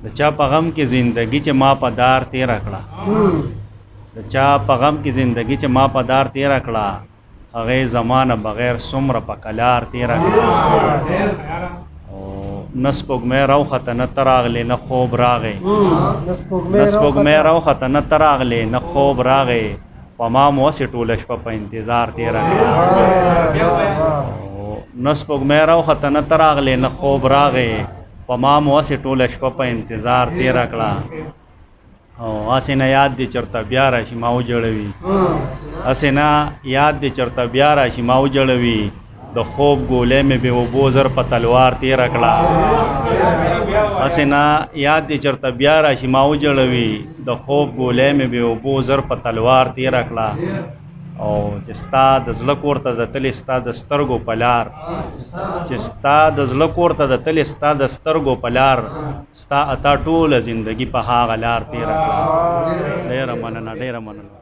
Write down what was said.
د چا په غم کې زندگی چې ما په دار تیره کړه د چا په غم کې زندگی چې ما په دار تیره کړه هغې زمانه بغیر څومره په کلار تیره کړه نه سپوږمۍ راوخته نه ته راغلې نه خوب راغی نه سپوږمۍ راوخته نه ته راغلې نه خوب راغی په ما مو هسې ټوله شپه په انتظار تیره کړه نه سپوږمۍ راوخته نه ته راغلې نه خوب راغی په ما مو هسې ټوله شپه په انتظار تیره کړه او هسې نه یاد دې چېرته بیا راشي ما وجړوي هسې نه یاد دې چېرته بیا راشي ما وجړوي د خوب ګولۍ مې بې اوبو زر په تلوار تیره کړه هسې نه یاد دې چېرته بیا راشي ما وجړوي د خوب ګولۍ مې بې اوبو زر په تلوار تیره کړه او چې ستا د زړه کور ته د تلې ستا د سترګو په لار چې ستا د زړه کور ته د تلې ستا د سترګو په لار ستا اتا ټوله زندگی په هغه لار تیره کړه ډېره مننه